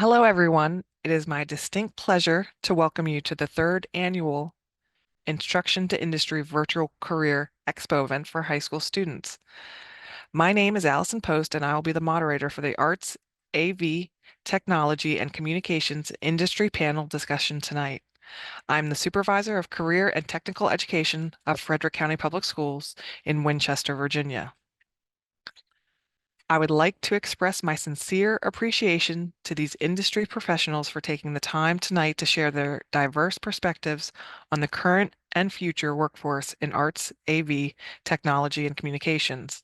Hello, everyone. It is my distinct pleasure to welcome you to the third annual Instruction to Industry Virtual Career Expo event for high school students. My name is Allison Post, and I will be the moderator for the Arts, AV, Technology, and Communications Industry Panel discussion tonight. I'm the Supervisor of Career and Technical Education of Frederick County Public Schools in Winchester, Virginia. I would like to express my sincere appreciation to these industry professionals for taking the time tonight to share their diverse perspectives on the current and future workforce in arts, AV, technology, and communications.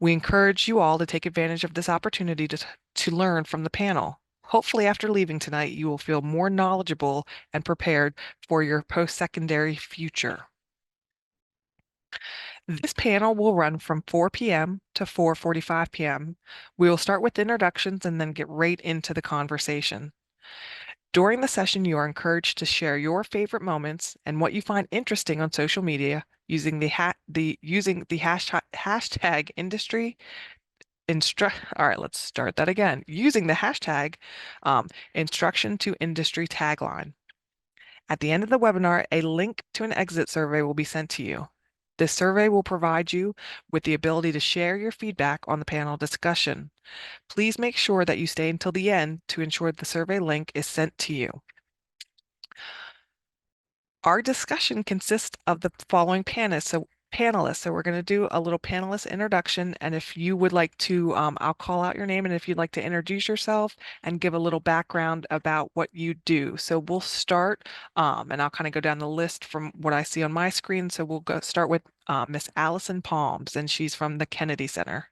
We encourage you all to take advantage of this opportunity to learn from the panel. Hopefully, after leaving tonight, you will feel more knowledgeable and prepared for your post-secondary future. This panel will run from 4 p.m. to 4:45 p.m. We will start with introductions and then get right into the conversation. During the session, you are encouraged to share your favorite moments and what you find interesting on social media using the hashtag industry all right, let's start that again. Using the hashtag instruction to industry tagline. At the end of the webinar, a link to an exit survey will be sent to you. This survey will provide you with the ability to share your feedback on the panel discussion. Please make sure that you stay until the end to ensure the survey link is sent to you. Our discussion consists of the following panelists. So we're going to do a little panelist introduction. And if you would like to, I'll call out your name. And if you'd like to introduce yourself and give a little background about what you do. So we'll start, and I'll kind of go down the list from what I see on my screen. So we'll start with Miss Allison Palms, and she's from the Kennedy Center.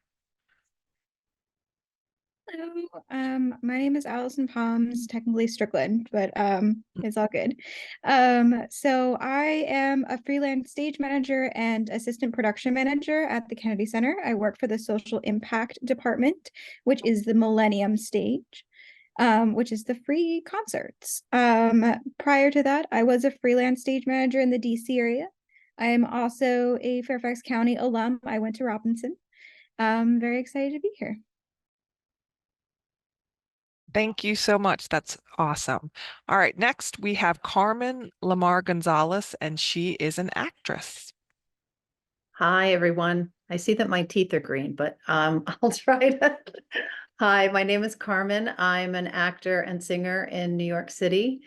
Hello, my name is Allison Palms, technically Strickland, but it's all good. So I am a freelance stage manager and assistant production manager at the Kennedy Center. I work for the social impact department, which is the Millennium Stage, which is the free concerts. Prior to that, I was a freelance stage manager in the DC area. I am also a Fairfax County alum. I went to Robinson. Very excited to be here. Thank you so much. That's awesome. All right, next we have Carmen Lamar Gonzalez, and she is an actress. Hi, everyone. I see that my teeth are green, but I'll try to. Hi, my name is Carmen. I'm an actor and singer in New York City.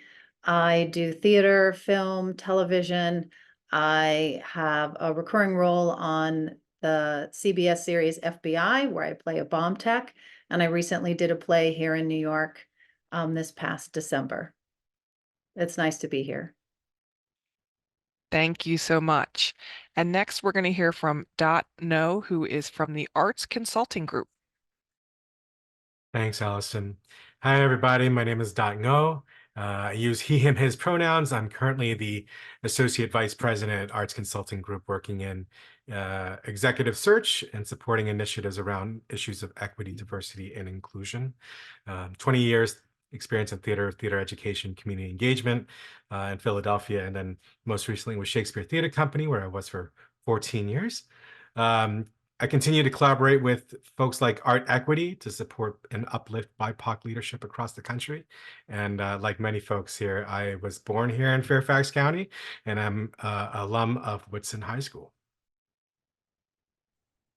I do theater, film, television. I have a recurring role on the CBS series FBI, where I play a bomb tech. And I recently did a play here in New York this past December. It's nice to be here. Thank you so much. And next, we're going to hear from Dot No, who is from the Arts Consulting Group. Thanks, Allison. Hi, everybody. My name is Dot Ngo. I use he, him, his pronouns. I'm currently the Associate Vice President at Arts Consulting Group, working in executive search and supporting initiatives around issues of equity, diversity, and inclusion. 20 years experience in theater education, community engagement in Philadelphia, and then most recently with Shakespeare Theater Company, where I was for 14 years. I continue to collaborate with folks like Art Equity to support and uplift BIPOC leadership across the country. And like many folks here, I was born here in Fairfax County, and I'm an alum of Woodson High School.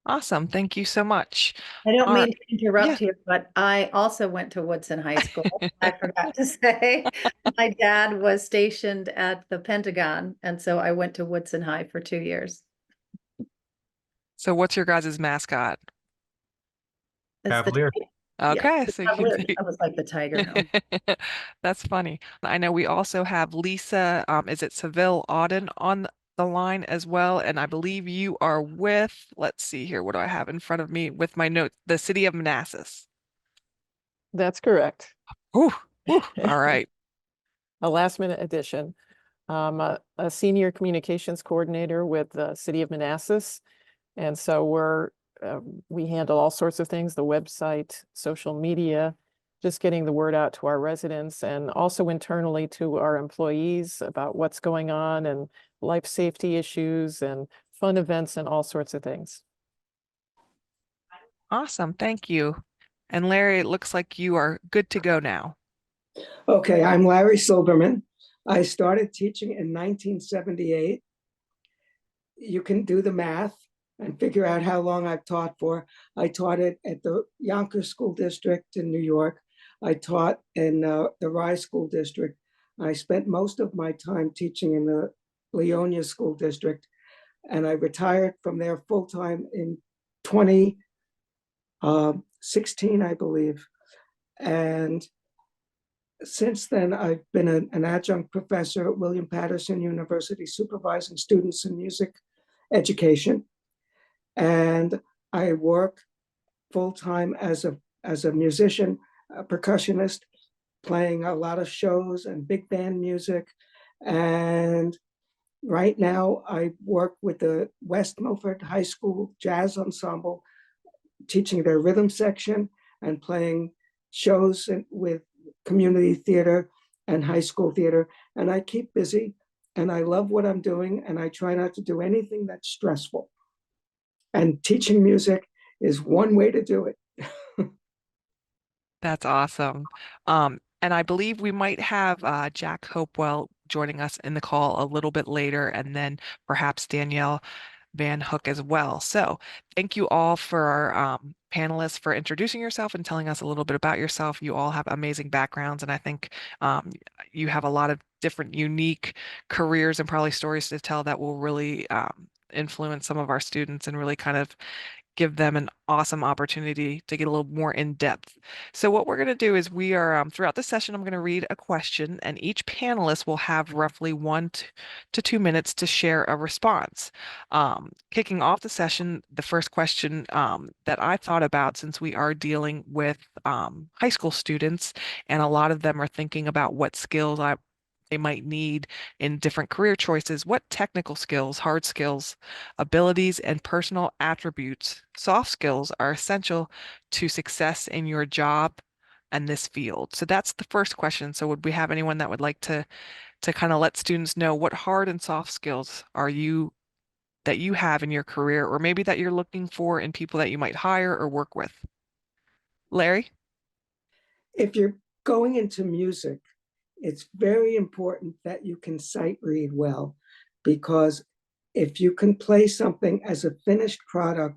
Awesome. Thank you so much. I don't All mean right. to interrupt you, but I also went to Woodson High School. I forgot to say, my dad was stationed at the Pentagon, and so I went to Woodson High for 2 years. So what's your guys' mascot? Cavalier. Okay, yeah, so I was like the tiger. No. That's funny. I know we also have Lisa, is it Seville Auden on the line as well? And I believe you are with, let's see here, what do I have in front of me with my note? The City of Manassas. That's correct. Ooh, ooh, all right. A last minute addition. A senior communications coordinator with the City of Manassas. And so we handle all sorts of things, the website, social media, just getting the word out to our residents and also internally to our employees about what's going on and life safety issues and fun events and all sorts of things. Awesome. Thank you. And Larry, it looks like you are good to go now. Okay, I'm Larry Silverman. I started teaching in 1978. You can do the math and figure out how long I've taught for. I taught it at the Yonkers School District in New York. I taught in the Rye School District. I spent most of my time teaching in the Leonia School District, and I retired from there full-time in 2016, I believe. And since then, I've been an adjunct professor at William Patterson University, supervising students in music education. And I work full-time as a musician, a percussionist, playing a lot of shows and big band music. And right now, I work with the West Milford High School Jazz Ensemble, teaching their rhythm section and playing shows with community theater and high school theater. And I keep busy, and I love what I'm doing, and I try not to do anything that's stressful. And teaching music is one way to do it. That's awesome. And I believe we might have Jack Hopewell joining us in the call a little bit later, and then perhaps Danielle Van Hook as well. So thank you all for our panelists for introducing yourself and telling us a little bit about yourself. You all have amazing backgrounds, and I think you have a lot of different unique careers and probably stories to tell that will really influence some of our students and really kind of give them an awesome opportunity to get a little more in depth. So what we're going to do is we are throughout the session, I'm going to read a question, and each panelist will have roughly 1 to 2 minutes to share a response. Kicking off the session, the first question that I thought about, since we are dealing with high school students, and a lot of them are thinking about what skills they might need in different career choices, what technical skills, hard skills, abilities, and personal attributes, soft skills, are essential to success in your job and this field? So that's the first question. So would we have anyone that would like to kind of let students know what hard and soft skills are that you have in your career, or maybe that you're looking for in people that you might hire or work with? Larry? If you're going into music, it's very important that you can sight read well, because if you can play something as a finished product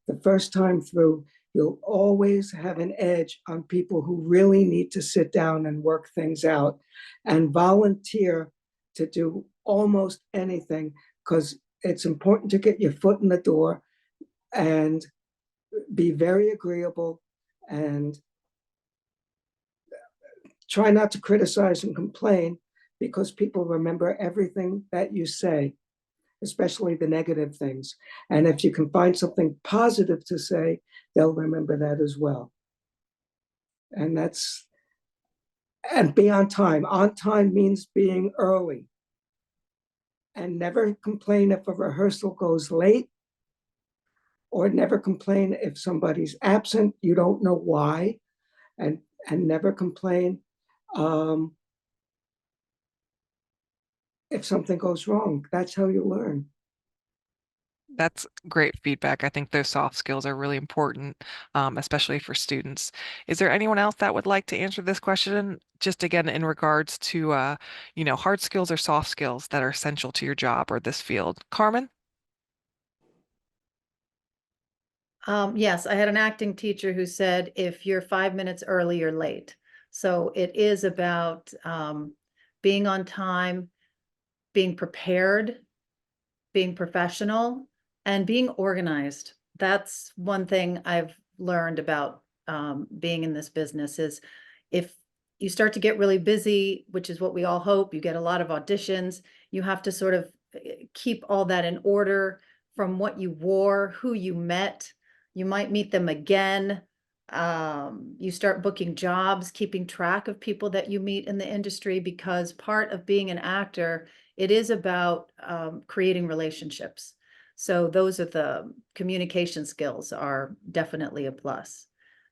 the first time through, you'll always have an edge on people who really need to sit down and work things out and volunteer to do almost anything, because it's important to get your foot in the door and be very agreeable and try not to criticize and complain, because people remember everything that you say, especially the negative things. And if you can find something positive to say, they'll remember that as well. And be on time. On time means being early. And never complain if a rehearsal goes late, or never complain if somebody's absent, you don't know why, and never complain if something goes wrong. That's how you learn. That's great feedback. I think those soft skills are really important, especially for students. Is there anyone else that would like to answer this question? Just again, in regards to, hard skills or soft skills that are essential to your job or this field. Carmen? Yes, I had an acting teacher who said, if you're 5 minutes early, you're late. So it is about being on time, being prepared, being professional, and being organized. That's one thing I've learned about being in this business, is if you start to get really busy, which is what we all hope, you get a lot of auditions, you have to sort of keep all that in order, from what you wore, who you met. You might meet them again. You start booking jobs, keeping track of people that you meet in the industry, because part of being an actor, it is about creating relationships. So those are the communication skills are definitely a plus.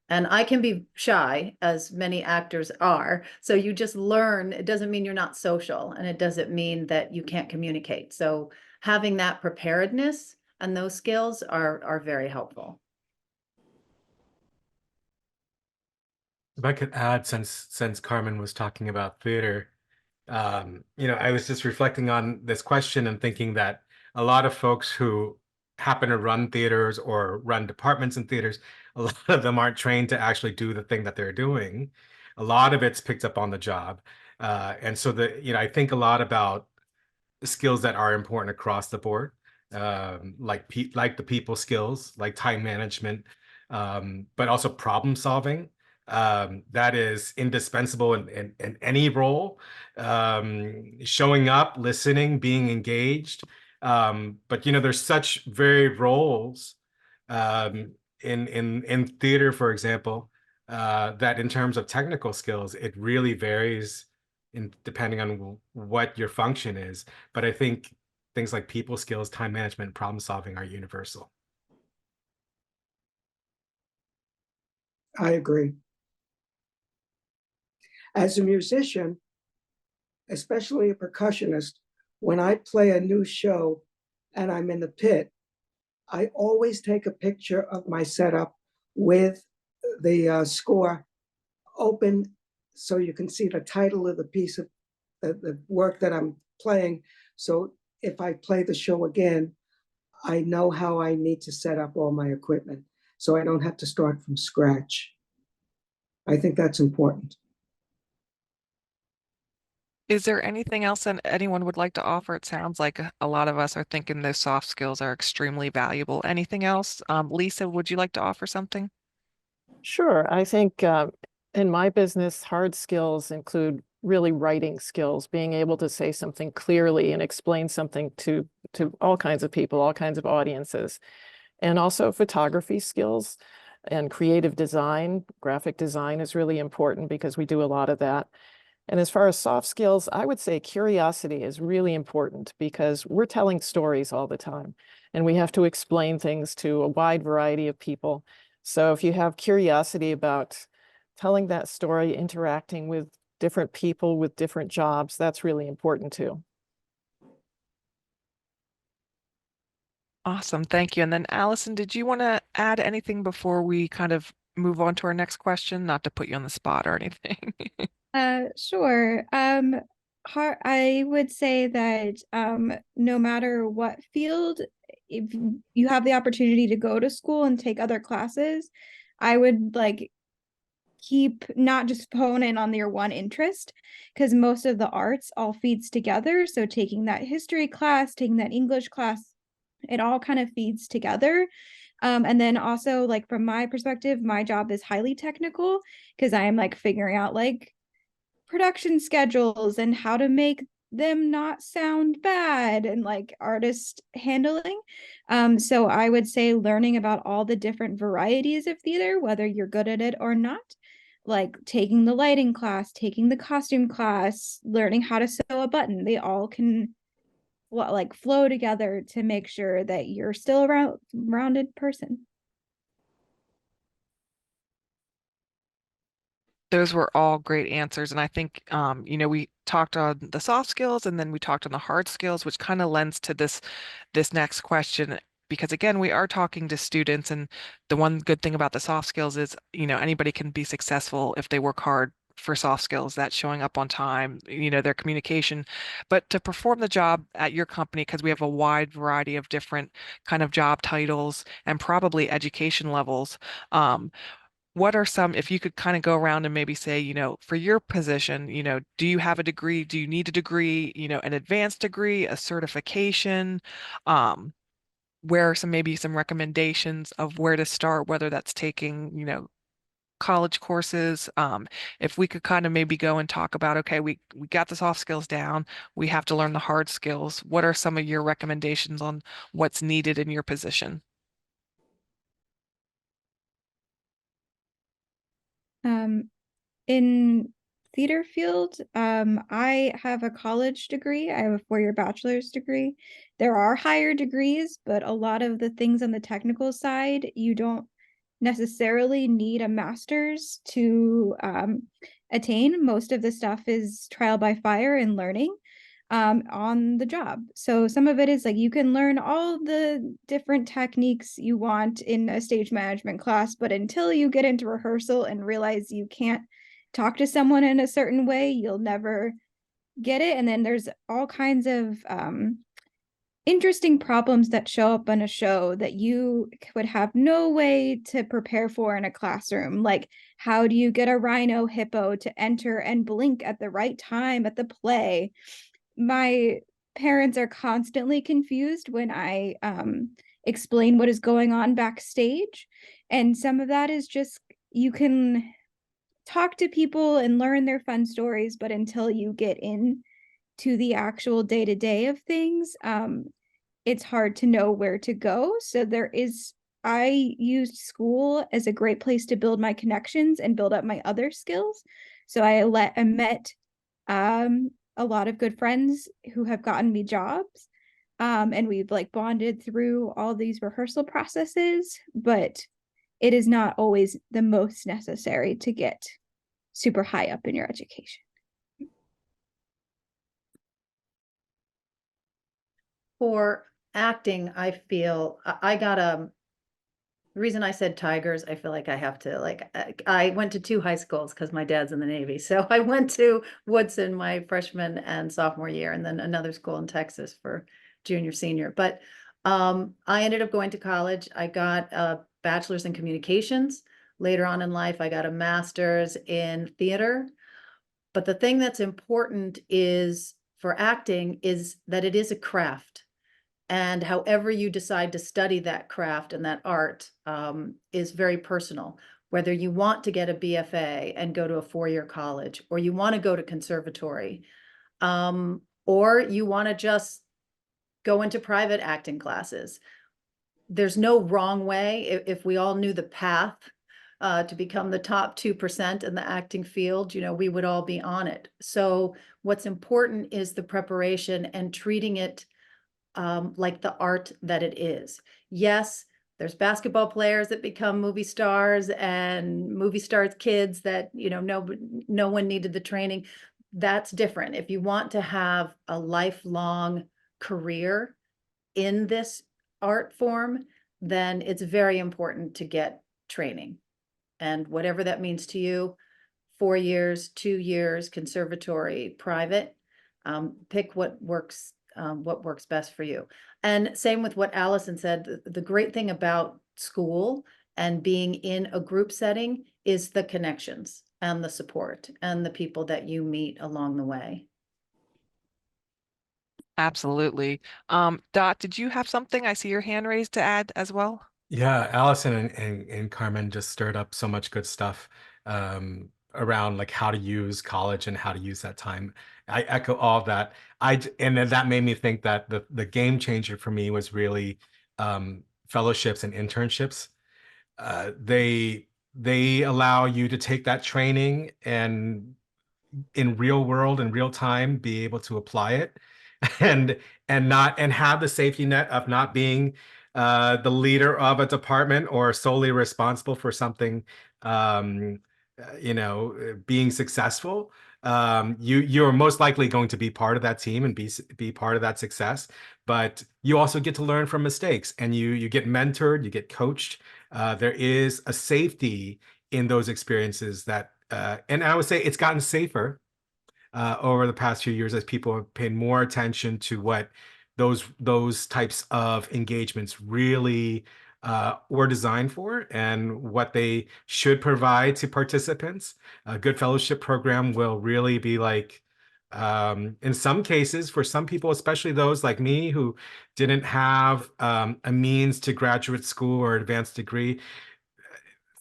And I can be shy, as many actors are. So you just learn. It doesn't mean you're not social, and it doesn't mean that you can't communicate. So having that preparedness and those skills are very helpful. If I could add, since Carmen was talking about theater, I was just reflecting on this question and thinking that a lot of folks who happen to run theaters or run departments in theaters, a lot of them aren't trained to actually do the thing that they're doing. A lot of it's picked up on the job. And so I think a lot about skills that are important across the board, like the people skills, like time management, but also problem solving. That is indispensable in any role. Showing up, listening, being engaged. But there's such varied roles in theater, for example, that in terms of technical skills, it really varies depending on what your function is. But I think things like people skills, time management, problem solving are universal. I agree. As a musician, especially a percussionist, when I play a new show and I'm in the pit, I always take a picture of my setup with the score open so you can see the title of the piece of the work that I'm playing. So if I play the show again, I know how I need to set up all my equipment so I don't have to start from scratch. I think that's important. Is there anything else that anyone would like to offer? It sounds like a lot of us are thinking those soft skills are extremely valuable. Anything else? Lisa, would you like to offer something? Sure. I think in my business, hard skills include really writing skills, being able to say something clearly and explain something to all kinds of people, all kinds of audiences. And also photography skills and creative design, graphic design is really important because we do a lot of that. And as far as soft skills, I would say curiosity is really important because we're telling stories all the time and we have to explain things to a wide variety of people. So if you have curiosity about telling that story, interacting with different people with different jobs, that's really important too. Awesome. Thank you. And then Allison, did you want to add anything before we kind of move on to our next question? Not to put you on the spot or anything. Sure. I would say that no matter what field, if you have the opportunity to go to school and take other classes, I would keep not just hone in on your one interest, because most of the arts all feeds together. So taking that history class, taking that English class, it all kind of feeds together. And then also, like, from my perspective, my job is highly technical because I am figuring out production schedules and how to make them not sound bad and artist handling. So I would say learning about all the different varieties of theater, whether you're good at it or not, like taking the lighting class, taking the costume class, learning how to sew a button, they all can flow together to make sure that you're still a rounded person. Those were all great answers. And I think, we talked on the soft skills and then we talked on the hard skills, which kind of lends to this next question. Because again, we are talking to students, and the one good thing about the soft skills is, anybody can be successful if they work hard for soft skills. That's showing up on time, their communication. But to perform the job at your company, because we have a wide variety of different kind of job titles and probably education levels, what are some, if you could kind of go around and maybe say, for your position, do you have a degree? Do you need a degree, an advanced degree, a certification? Where are maybe some recommendations of where to start, whether that's taking, college courses? If we could kind of maybe go and talk about, okay, we got the soft skills down, we have to learn the hard skills. What are some of your recommendations on what's needed in your position? In theater field, I have a college degree. I have a 4-year bachelor's degree. There are higher degrees, but a lot of the things on the technical side, you don't necessarily need a master's to attain. Most of the stuff is trial by fire and learning. on the job. So some of it is like you can learn all the different techniques you want in a stage management class, but until you get into rehearsal and realize you can't talk to someone in a certain way, you'll never get it. And then there's all kinds of interesting problems that show up on a show that you would have no way to prepare for in a classroom. Like, how do you get a rhino hippo to enter and blink at the right time at the play? My parents are constantly confused when I explain what is going on backstage. And some of that is just, you can talk to people and learn their fun stories, but until you get in to the actual day-to-day of things, it's hard to know where to go. So I used school as a great place to build my connections and build up my other skills. So I met a lot of good friends who have gotten me jobs. And we've like bonded through all these rehearsal processes, but it is not always the most necessary to get super high up in your education. For acting, I feel I got the reason I said Tigers, I feel like I have to like I went to 2 high schools because my dad's in the Navy. So I went to Woodson my freshman and sophomore year, and then another school in Texas for junior, senior. But I ended up going to college. I got a bachelor's in communications. Later on in life, I got a master's in theater. But the thing that's important is for acting is that it is a craft. And however you decide to study that craft and that art is very personal. Whether you want to get a BFA and go to a 4-year college, or you want to go to conservatory, or you want to just go into private acting classes. There's no wrong way. If we all knew the path to become the top 2% in the acting field, we would all be on it. So what's important is the preparation and treating it like the art that it is. Yes, there's basketball players that become movie stars and movie stars kids that, no one needed the training. That's different. If you want to have a lifelong career in this art form, then it's very important to get training. And whatever that means to you, 4 years, 2 years, conservatory, private, pick what works best for you. And same with what Allison said, the great thing about school and being in a group setting is the connections and the support and the people that you meet along the way. Absolutely. Dot, did you have something? I see your hand raised to add as well. Yeah, Allison and Carmen just stirred up so much good stuff around like how to use college and how to use that time. I echo all of that. And then that made me think that the game changer for me was really fellowships and internships. They allow you to take that training and in real world and real time be able to apply it and have the safety net of not being the leader of a department or solely responsible for something being successful. You're most likely going to be part of that team and be part of that success, but you also get to learn from mistakes, and you get mentored, you get coached. There is a safety in those experiences that and I would say it's gotten safer over the past few years as people have paid more attention to what those types of engagements really were designed for and what they should provide to participants. A good fellowship program will really be like, in some cases, for some people, especially those like me who didn't have a means to graduate school or advanced degree,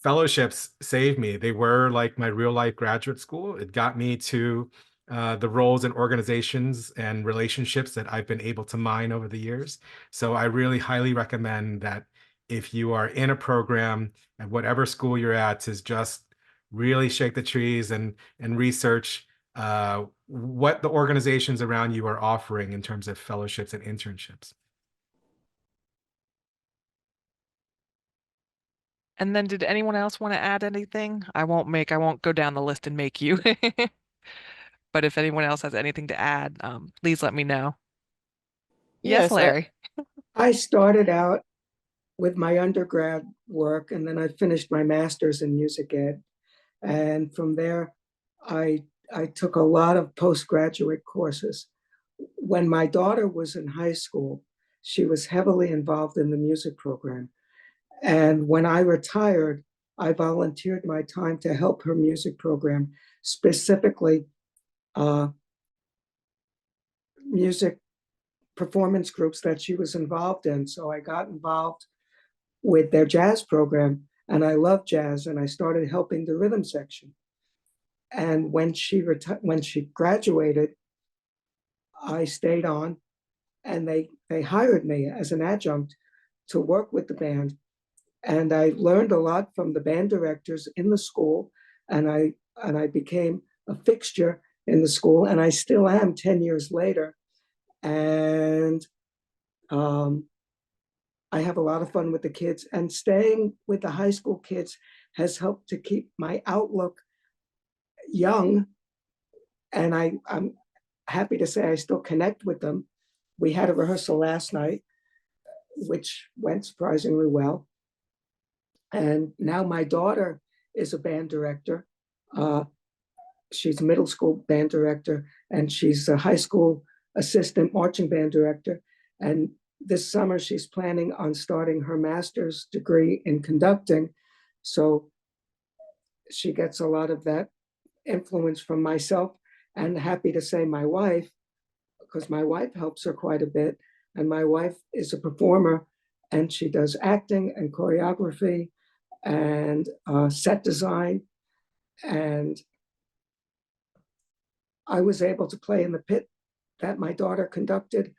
fellowships saved me. They were like my real life graduate school. It got me to the roles and organizations and relationships that I've been able to mine over the years. So I really highly recommend that if you are in a program at whatever school you're at, to just really shake the trees and research what the organizations around you are offering in terms of fellowships and internships. And then did anyone else want to add anything? I won't go down the list and make you. but if anyone else has anything to add, please let me know. Yes, Yes, Larry. I started out with my undergrad work, and then I finished my master's in music ed. And from there, I I took a lot of postgraduate courses. When my daughter was in high school, she was heavily involved in the music program. And when I retired, I volunteered my time to help her music program, specifically uh, music performance groups that she was involved in. So I got involved with their jazz program, and I love jazz, and I started helping the rhythm section. And when she graduated, I stayed on, and they hired me as an adjunct to work with the band. And I learned a lot from the band directors in the school, and I became a fixture in the school, and I still am 10 years later. And I have a lot of fun with the kids, and staying with the high school kids has helped to keep my outlook young. And I'm happy to say I still connect with them. We had a rehearsal last night, which went surprisingly well. And now my daughter is a band director. She's a middle school band director, and she's a high school assistant marching band director. And this summer, she's planning on starting her master's degree in conducting. So she gets a lot of that influence from myself, and happy to say my wife, because my wife helps her quite a bit. And my wife is a performer, and she does acting and choreography and set design. And I was able to play in the pit that my daughter conducted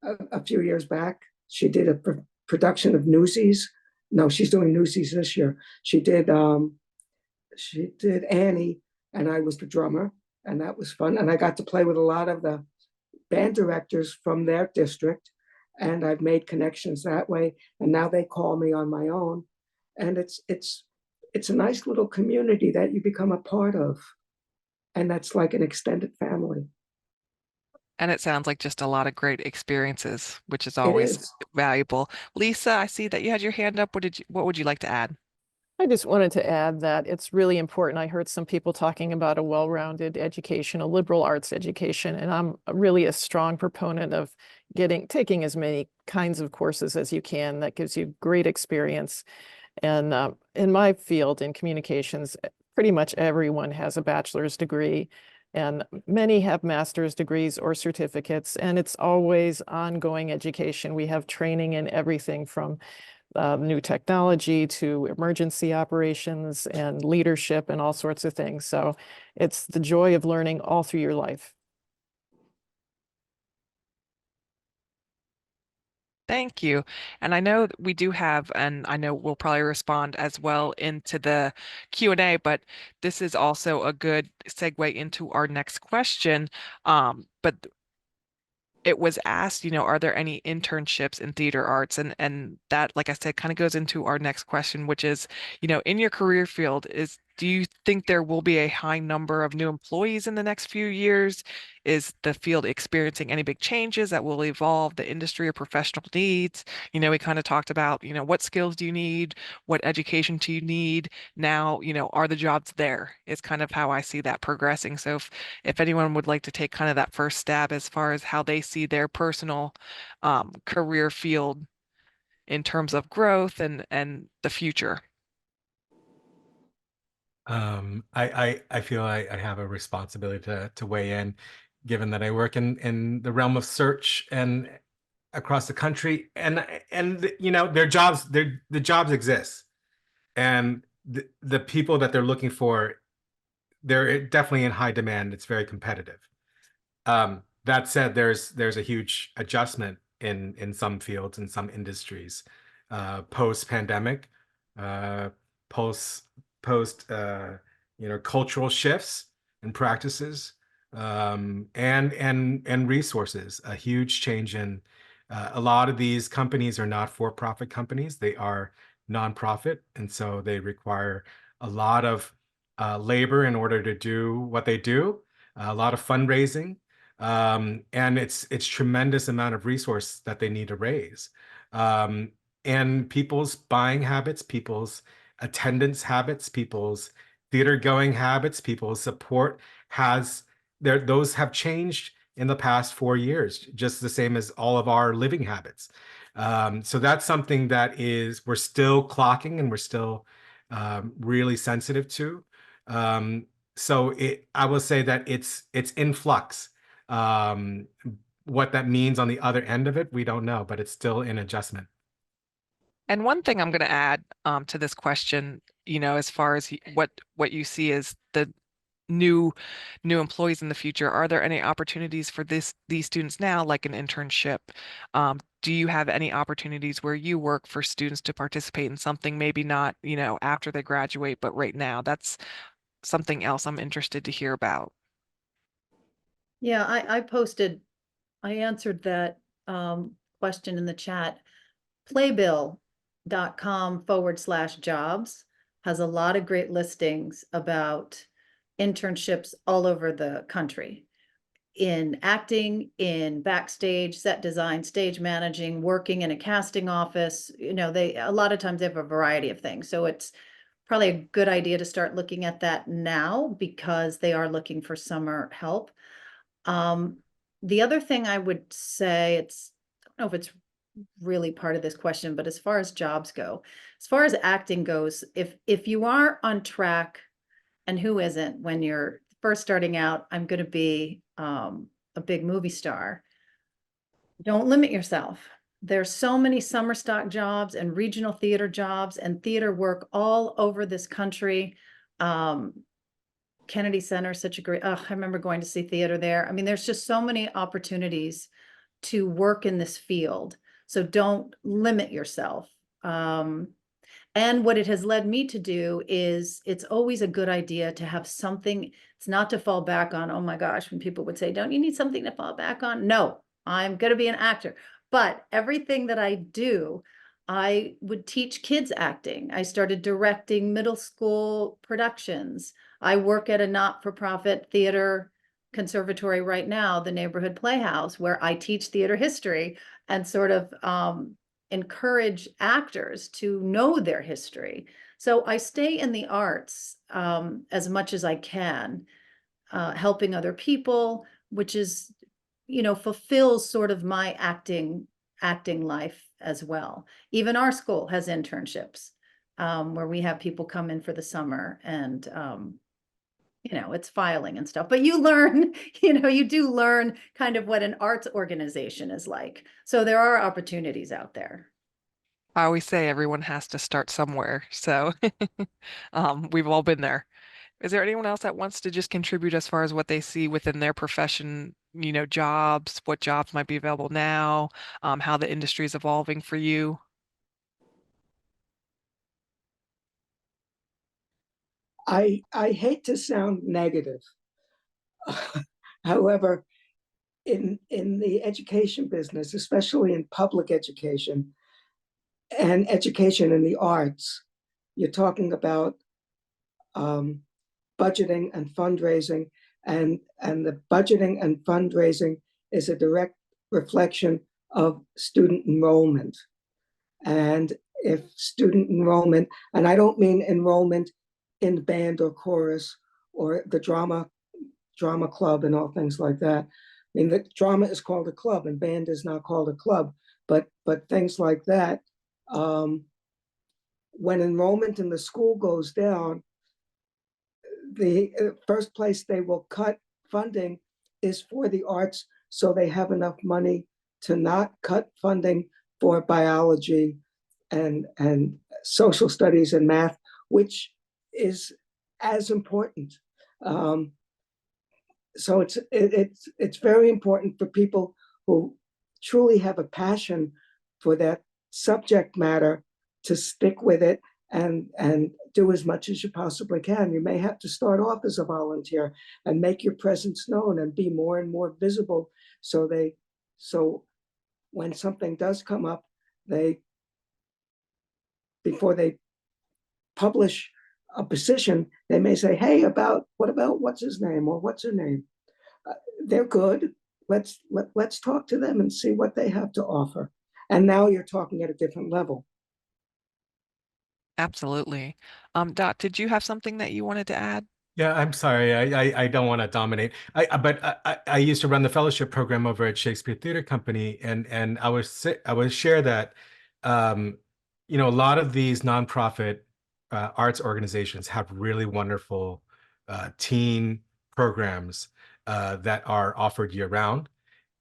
a few years back. She did a production of Newsies. No, she's doing Newsies this year. She did Annie, and I was the drummer, and that was fun. And I got to play with a lot of the band directors from their district, and I've made connections that way. And now they call me on my own, and it's a nice little community that you become a part of, and that's like an extended family. And it sounds like just a lot of great experiences, which is It always is. valuable. Lisa, I see that you had your hand up. What would you like to add? I just wanted to add that it's really important. I heard some people talking about a well-rounded education, a liberal arts education, and I'm really a strong proponent of taking as many kinds of courses as you can. That gives you great experience. And in my field, in communications, pretty much everyone has a bachelor's degree, and many have master's degrees or certificates, and it's always ongoing education. We have training in everything from new technology to emergency operations and leadership and all sorts of things. So it's the joy of learning all through your life. Thank you. And I know that we do have, and I know we'll probably respond as well into the Q&A, but this is also a good segue into our next question. But it was asked, are there any internships in theater arts? And that, like I said, kind of goes into our next question, which is, in your career field, do you think there will be a high number of new employees in the next few years? Is the field experiencing any big changes that will evolve the industry or professional needs? We kind of talked about, what skills do you need? What education do you need? Now, are the jobs there? Is kind of how I see that progressing. So if anyone would like to take kind of that first stab as far as how they see their personal career field in terms of growth and the future. I feel I have a responsibility to weigh in, given that I work in the realm of search and across the country, and their jobs, the jobs exist, and the people that they're looking for, they're definitely in high demand. It's very competitive. That said, there's a huge adjustment in some fields, in some industries, post-pandemic, post cultural shifts and practices, and resources. A huge change in a lot of these companies are not for-profit companies. They are nonprofit, and so they require a lot of labor in order to do what they do. a lot of fundraising, and it's tremendous amount of resource that they need to raise. And people's buying habits, people's attendance habits, people's theater going habits, people's support those have changed in the past 4 years, just the same as all of our living habits. So that's something that we're still clocking and we're still really sensitive to. So I will say that it's in flux. What that means on the other end of it, we don't know, but it's still in adjustment. And one thing I'm going to add to this question, as far as what you see as the new employees in the future, are there any opportunities for these students now, like an internship? Do you have any opportunities where you work for students to participate in something, maybe not, after they graduate, but right now? That's something else I'm interested to hear about. Yeah, I answered that question in the chat. Playbill.com/jobs has a lot of great listings about internships all over the country, in acting, in backstage, set design, stage managing, working in a casting office. A lot of times they have a variety of things. So it's probably a good idea to start looking at that now, because they are looking for summer help. The other thing I would say, I don't know if it's really part of this question, but as far as jobs go, as far as acting goes, if you are on track, and who isn't, when you're first starting out, I'm going to be a big movie star, don't limit yourself. There's so many summer stock jobs and regional theater jobs and theater work all over this country. Kennedy Center is such a great, I remember going to see theater there. I mean, there's just so many opportunities to work in this field. So don't limit yourself. And what it has led me to do is, it's always a good idea to have something. It's not to fall back on. Oh my gosh, when people would say, don't you need something to fall back on? No, I'm going to be an actor. But everything that I do, I would teach kids acting. I started directing middle school productions. I work at a not-for-profit theater conservatory right now, the Neighborhood Playhouse, where I teach theater history and sort of encourage actors to know their history. So I stay in the arts as much as I can, helping other people, which is, fulfills sort of my acting life as well. Even our school has internships where we have people come in for the summer, and it's filing and stuff, but you learn, you do learn kind of what an arts organization is like. So there are opportunities out there. I always say everyone has to start somewhere. So we've all been there. Is there anyone else that wants to just contribute as far as what they see within their profession, jobs, what jobs might be available now, how the industry is evolving for you? I hate to sound negative. However, in the education business, especially in public education and education in the arts, you're talking about budgeting and fundraising, and the budgeting and fundraising is a direct reflection of student enrollment. And if student enrollment, and I don't mean enrollment in the band or chorus or the drama club and all things like that. I mean, the drama is called a club and band is not called a club, but things like that. When enrollment in the school goes down, the first place they will cut funding is for the arts, so they have enough money to not cut funding for biology and social studies and math, which is as important. So it's very important for people who truly have a passion for that subject matter to stick with it and do as much as you possibly can. You may have to start off as a volunteer and make your presence known and be more and more visible, so when something does come up, before they publish a position, they may say, hey, what about what's his name or what's her name? They're good. Let's talk to them and see what they have to offer. And now you're talking at a different level. Absolutely. Dot, did you have something that you wanted to add? Yeah, I'm sorry. I don't want to dominate. I used to run the fellowship program over at Shakespeare Theater Company, and I would share that, um, a lot of these nonprofit arts organizations have really wonderful teen programs that are offered year round.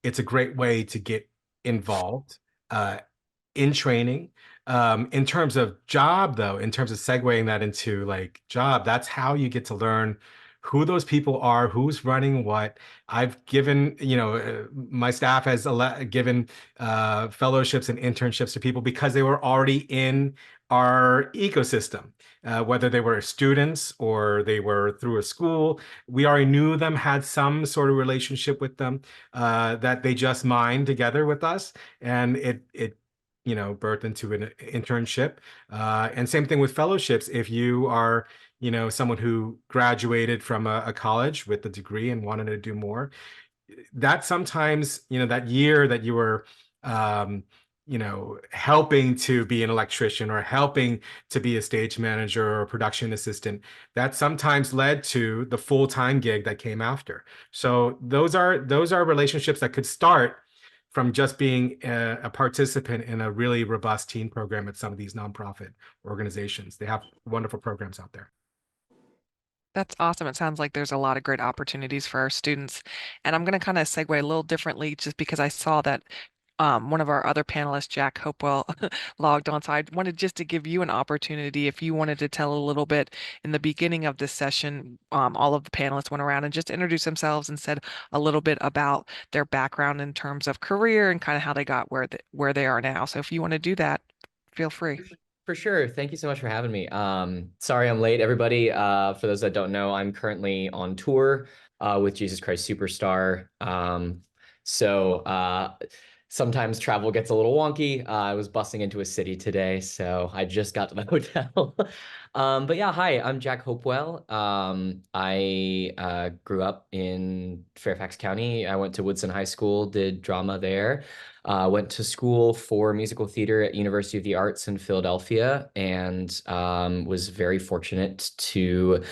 It's a great way to get involved uh, in training. In terms of job, though, in terms of segueing that into like job, that's how you get to learn who those people are, who's running what. I've given, my staff has given fellowships and internships to people because they were already in our ecosystem, whether they were students or they were through a school. We already knew them, had some sort of relationship with them, that they just mined together with us, and it birthed into an internship. And same thing with fellowships. If you are, someone who graduated from a college with a degree and wanted to do more, that sometimes, that year that you were, helping to be an electrician or helping to be a stage manager or a production assistant, that sometimes led to the full-time gig that came after. So those are relationships that could start from just being a participant in a really robust teen program at some of these nonprofit organizations. They have wonderful programs out there. That's awesome. It sounds like there's a lot of great opportunities for our students. And I'm going to kind of segue a little differently just because I saw that one of our other panelists, Jack Hopewell, logged on. So I wanted just to give you an opportunity if you wanted to tell a little bit in the beginning of this session. All of the panelists went around and just introduced themselves and said a little bit about their background in terms of career and kind of how they got where they are now. So if you want to do that, feel free. For sure. Thank you so much for having me. Sorry I'm late, everybody. For those that don't know, I'm currently on tour with Jesus Christ Superstar. Sometimes travel gets a little wonky. I was busing into a city today, so I just got to the hotel. But yeah, hi, I'm Jack Hopewell. I grew up in Fairfax County. I went to Woodson High School, did drama there. Went to school for musical theater at University of the Arts in Philadelphia, and was very fortunate to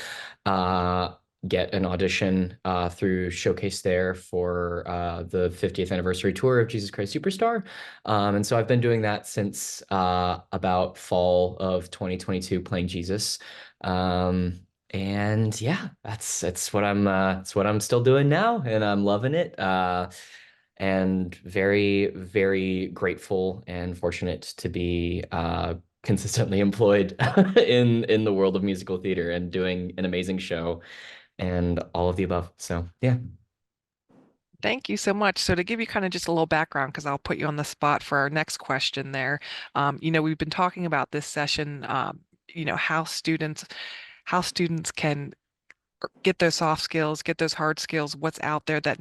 get an audition through Showcase there for the 50th anniversary tour of Jesus Christ Superstar. And so I've been doing that since about fall of 2022, playing Jesus. And yeah, that's what I'm still doing now, and I'm loving it. And very, very grateful and fortunate to be consistently employed in the world of musical theater and doing an amazing show and all of the above. So yeah. Thank you so much. So to give you kind of just a little background, because I'll put you on the spot for our next question there. We've been talking about this session, how students can get those soft skills, get those hard skills, what's out there that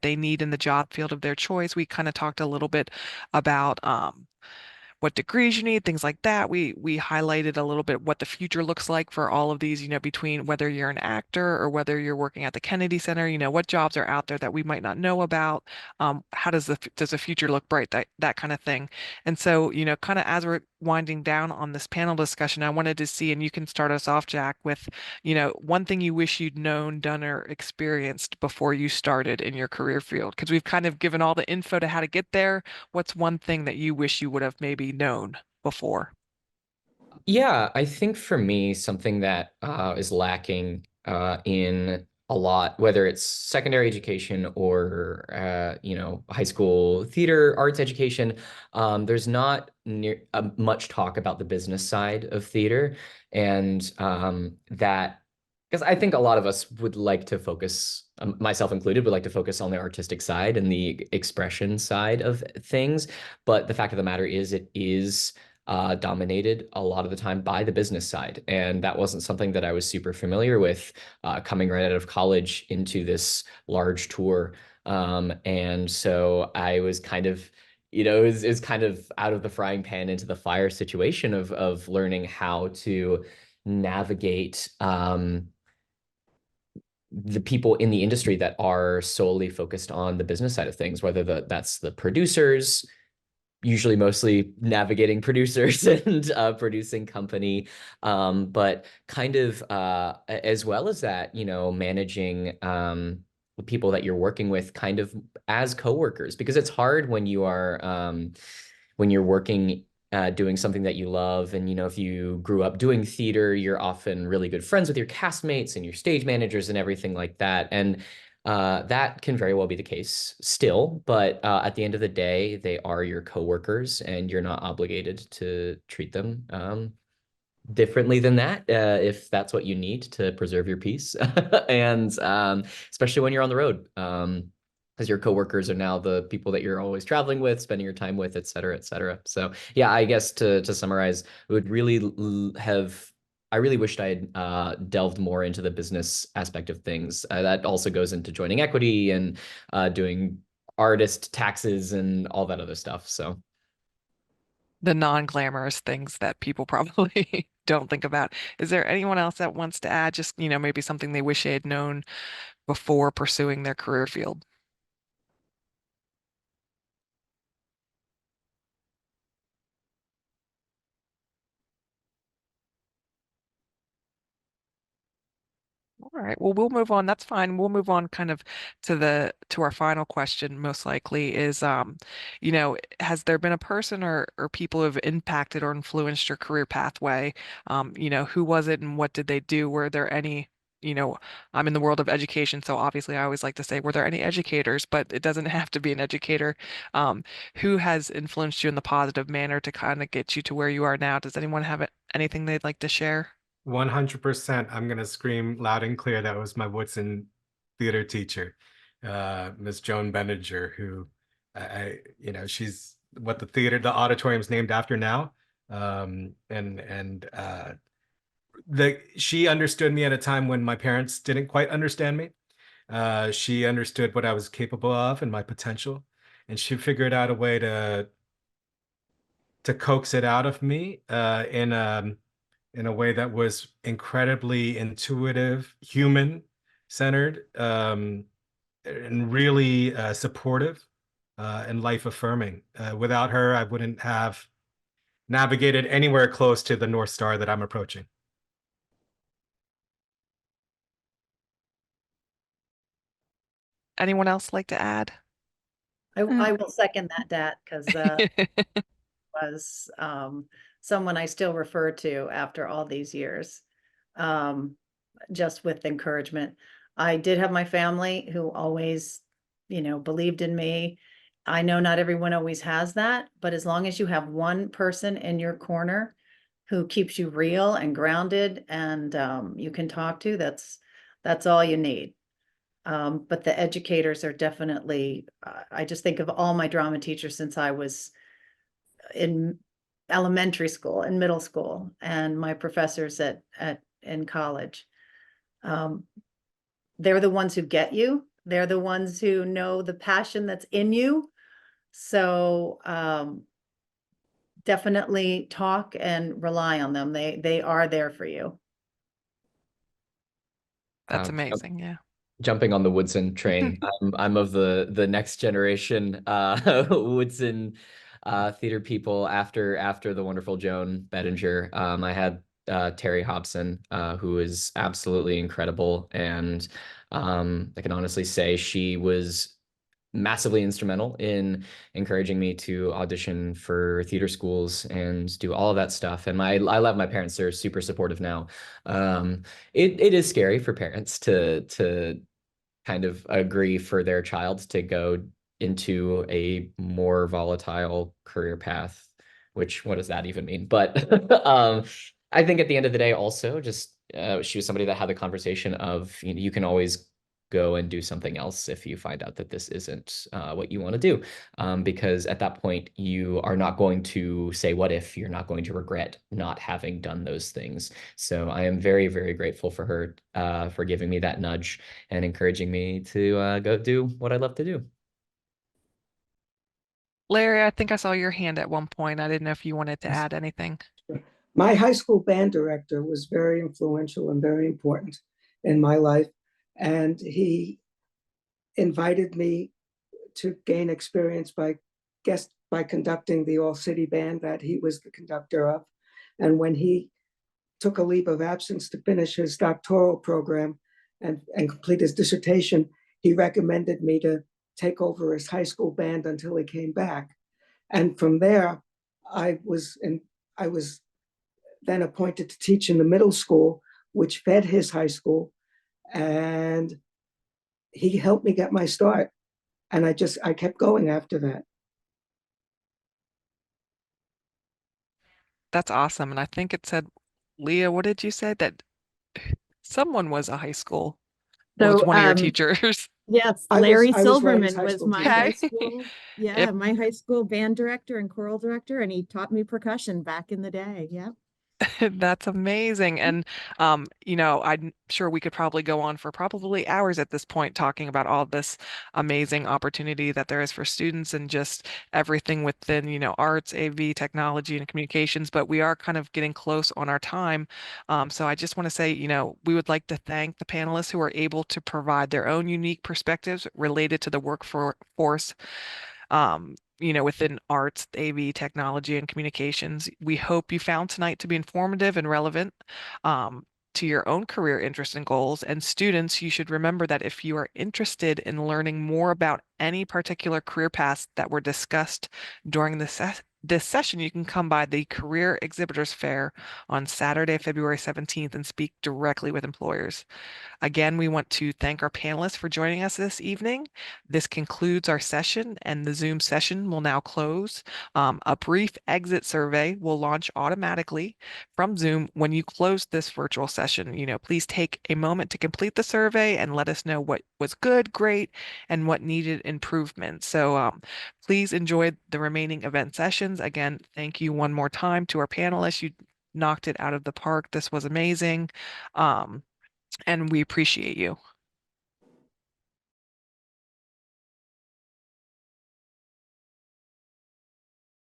they need in the job field of their choice. We kind of talked a little bit about what degrees you need, things like that. We highlighted a little bit what the future looks like for all of these, between whether you're an actor or whether you're working at the Kennedy Center, what jobs are out there that we might not know about. How does the future look bright, that kind of thing. And so, kind of as we're winding down on this panel discussion, I wanted to see, and you can start us off, Jack, with, one thing you wish you'd known, done, or experienced before you started in your career field. Because we've kind of given all the info to how to get there. What's one thing that you wish you would have maybe known before? Yeah, I think for me, something that is lacking in a lot, whether it's secondary education or high school theater arts education, there's not much talk about the business side of theater, and that, because I think a lot of us would like to focus, myself included, would like to focus on the artistic side and the expression side of things. But the fact of the matter is, it is dominated a lot of the time by the business side. And that wasn't something that I was super familiar with coming right out of college into this large tour. And so I was kind of, it was kind of out of the frying pan into the fire situation of learning how to navigate the people in the industry that are solely focused on the business side of things, whether that's the producers, usually mostly navigating producers and producing company, but kind of as well as that, managing the people that you're working with kind of as coworkers, because it's hard when you are when you're working doing something that you love. And, if you grew up doing theater, you're often really good friends with your castmates and your stage managers and everything like that. And that can very well be the case still, but at the end of the day, they are your coworkers, and you're not obligated to treat them differently than that if that's what you need to preserve your peace. And especially when you're on the road. Because your coworkers are now the people that you're always traveling with, spending your time with, et cetera, et cetera. So yeah, I guess to summarize, it would really I really wished I had delved more into the business aspect of things. That also goes into joining equity and doing artist taxes and all that other stuff. So The non-glamorous things that people probably don't think about. Is there anyone else that wants to add just, maybe something they wish they had known before pursuing their career field? All right, well, we'll move on. That's fine. We'll move on kind of to our final question, most likely is, has there been a person or people who have impacted or influenced your career pathway? Who was it and what did they do? Were there any, I'm in the world of education, so obviously I always like to say, were there any educators? But it doesn't have to be an educator. Who has influenced you in the positive manner to kind of get you to where you are now? Does anyone have anything they'd like to share? 100%. I'm going to scream loud and clear. That was my Woodson theater teacher, Miss Joan Benninger, who she's what the auditorium's named after now. She understood me at a time when my parents didn't quite understand me. She understood what I was capable of and my potential, and she figured out a way to coax it out of me in a way that was incredibly intuitive, human-centered, and really supportive and life-affirming. Without her, I wouldn't have navigated anywhere close to the North Star that I'm approaching. Anyone else like to add? I will second that, Dat, because was someone I still refer to after all these years, just with encouragement. I did have my family who always, believed in me. I know not everyone always has that, but as long as you have one person in your corner who keeps you real and grounded and you can talk to, that's all you need. But the educators are definitely, I just think of all my drama teachers since I was in elementary school and middle school, and my professors in college. They're the ones who get you. They're the ones who know the passion that's in you. So definitely talk and rely on them. They are there for you. That's amazing. Yeah. Jumping on the Woodson train, I'm of the next generation Woodson theater people after the wonderful Joan Bettinger. I had Terry Hobson, who is absolutely incredible, and I can honestly say she was massively instrumental in encouraging me to audition for theater schools and do all of that stuff. And I love my parents; they're super supportive now. It is scary for parents to kind of agree for their child to go into a more volatile career path, which what does that even mean? But I think at the end of the day, also just she was somebody that had the conversation of, you can always go and do something else if you find out that this isn't what you want to do. Because at that point, you are not going to say, what if? You're not going to regret not having done those things. So I am very, very grateful for her for giving me that nudge and encouraging me to go do what I love to do. Larry, I think I saw your hand at one point. I didn't know if you wanted to add anything. My high school band director was very influential and very important in my life. And he invited me to gain experience by conducting the all-city band that he was the conductor of. And when he took a leave of absence to finish his doctoral program and complete his dissertation, he recommended me to take over his high school band until he came back. And from there, I was then appointed to teach in the middle school, which fed his high school. And he helped me get my start. And I kept going after that. That's awesome. And I think it said, Leah, what did you say? That someone was a high school, was So, one of your teachers. yes, I was- Larry I was Larry's Silverman high was school my teacher. high Okay. school, yeah, Yep. my high school band director and choral director, and he taught me percussion back in the day. Yeah. That's amazing. And I'm sure we could probably go on for probably hours at this point talking about all this amazing opportunity that there is for students and just everything within, arts, AV, technology, and communications. But we are kind of getting close on our time. So I just want to say, we would like to thank the panelists who are able to provide their own unique perspectives related to the workforce within arts, AV, technology, and communications. We hope you found tonight to be informative and relevant to your own career interests and goals. And students, you should remember that if you are interested in learning more about any particular career paths that were discussed during this session, you can come by the Career Exhibitors Fair on Saturday, February 17th and speak directly with employers. Again, we want to thank our panelists for joining us this evening. This concludes our session and the Zoom session will now close. A brief exit survey will launch automatically from Zoom when you close this virtual session. Please take a moment to complete the survey and let us know what was good, great, and what needed improvement. So please enjoy the remaining event sessions. Again, thank you one more time to our panelists. You knocked it out of the park. This was amazing. And we appreciate you.